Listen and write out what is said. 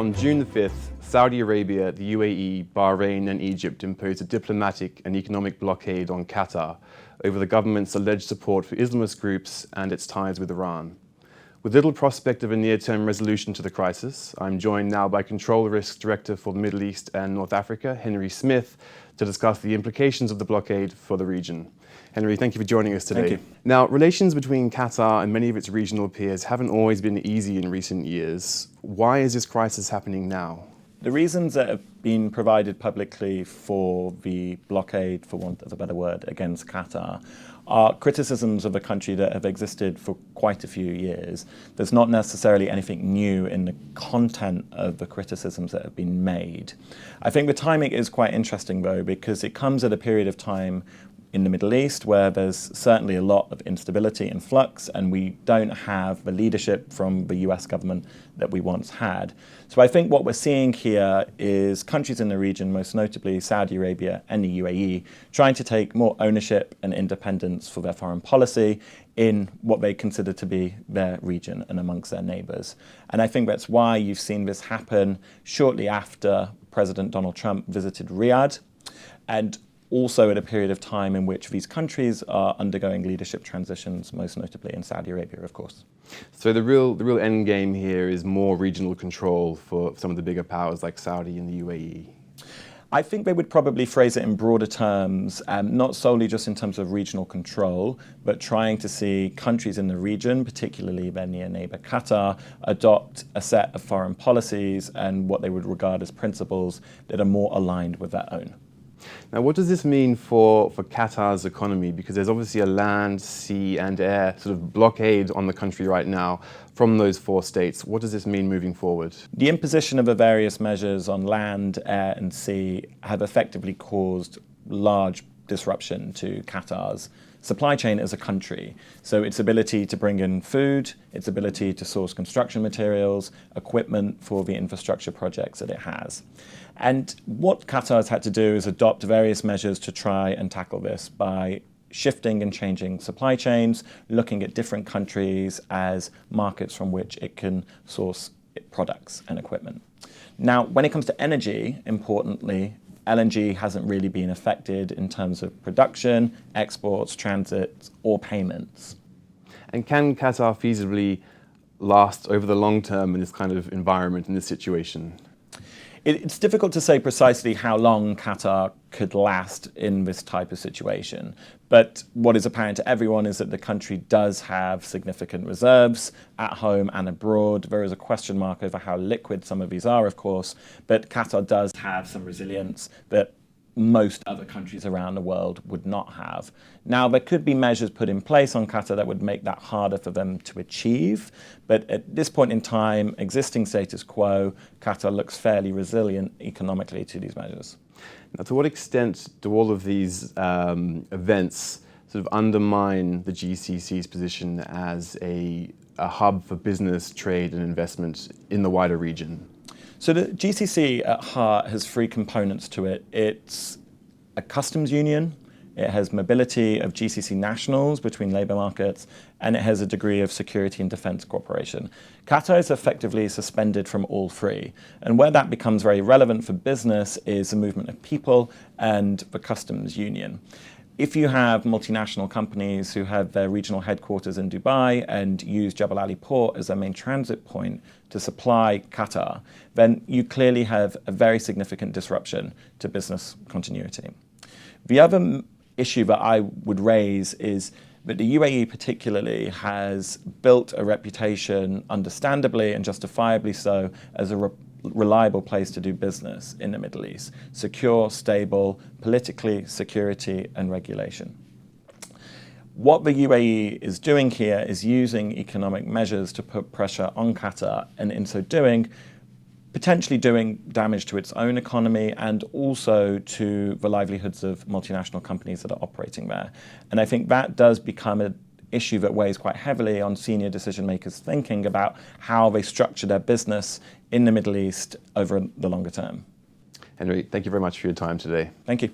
On June the 5th, Saudi Arabia, the UAE, Bahrain and Egypt imposed a diplomatic and economic blockade on Qatar over the government's alleged support for Islamist groups and its ties with Iran. With little prospect of a near-term resolution to the crisis, I'm joined now by Control Risks Director for the Middle East and North Africa, Henry Smith, to discuss the implications of the blockade for the region. Henry, thank you for joining us today. Thank you. Now, relations between Qatar and many of its regional peers haven't always been easy in recent years. Why is this crisis happening now? The reasons that have been provided publicly for the blockade, for want of a better word, against Qatar are criticisms of a country that have existed for quite a few years. There's not necessarily anything new in the content of the criticisms that have been made. I think the timing is quite interesting, though, because it comes at a period of time in the Middle East where there's certainly a lot of instability and flux, and we don't have the leadership from the US government that we once had. So I think what we're seeing here is countries in the region, most notably Saudi Arabia and the UAE, trying to take more ownership and independence for their foreign policy in what they consider to be their region and amongst their neighbors. And I think that's why you've seen this happen shortly after President Donald Trump visited Riyadh, and also at a period of time in which these countries are undergoing leadership transitions, most notably in Saudi Arabia, of course. So the real end game here is more regional control for some of the bigger powers like Saudi and the UAE. I think they would probably phrase it in broader terms, not solely just in terms of regional control, but trying to see countries in the region, particularly their near neighbor Qatar, adopt a set of foreign policies and what they would regard as principles that are more aligned with their own. Now, what does this mean for Qatar's economy? Because there's obviously a land, sea and air sort of blockade on the country right now from those four states. What does this mean moving forward? The imposition of the various measures on land, air and sea have effectively caused large disruption to Qatar's supply chain as a country. So its ability to bring in food, its ability to source construction materials, equipment for the infrastructure projects that it has. And what Qatar has had to do is adopt various measures to try and tackle this by shifting and changing supply chains, looking at different countries as markets from which it can source products and equipment. Now, when it comes to energy, importantly, LNG hasn't really been affected in terms of production, exports, transit, or payments. And can Qatar feasibly last over the long term in this kind of environment, in this situation? It's difficult to say precisely how long Qatar could last in this type of situation. But what is apparent to everyone is that the country does have significant reserves at home and abroad. There is a question mark over how liquid some of these are, of course, but Qatar does have some resilience that most other countries around the world would not have. Now, there could be measures put in place on Qatar that would make that harder for them to achieve, but at this point in time, existing status quo, Qatar looks fairly resilient economically to these measures. Now, to what extent do all of these events sort of undermine the GCC's position as a hub for business, trade and investment in the wider region? So the GCC at heart has three components to it. It's a customs union, it has mobility of GCC nationals between labour markets, and it has a degree of security and defence cooperation. Qatar is effectively suspended from all three, and where that becomes very relevant for business is the movement of people and the customs union. If you have multinational companies who have their regional headquarters in Dubai and use Jebel Ali port as their main transit point to supply Qatar, then you clearly have a very significant disruption to business continuity. The other issue that I would raise is that the UAE particularly has built a reputation, understandably and justifiably so, as a reliable place to do business in the Middle East. Secure, stable, politically, security and regulation. What the UAE is doing here is using economic measures to put pressure on Qatar, and in so doing, potentially doing damage to its own economy and also to the livelihoods of multinational companies that are operating there. And I think that does become an issue that weighs quite heavily on senior decision makers thinking about how they structure their business in the Middle East over the longer term. Henry, thank you very much for your time today. Thank you.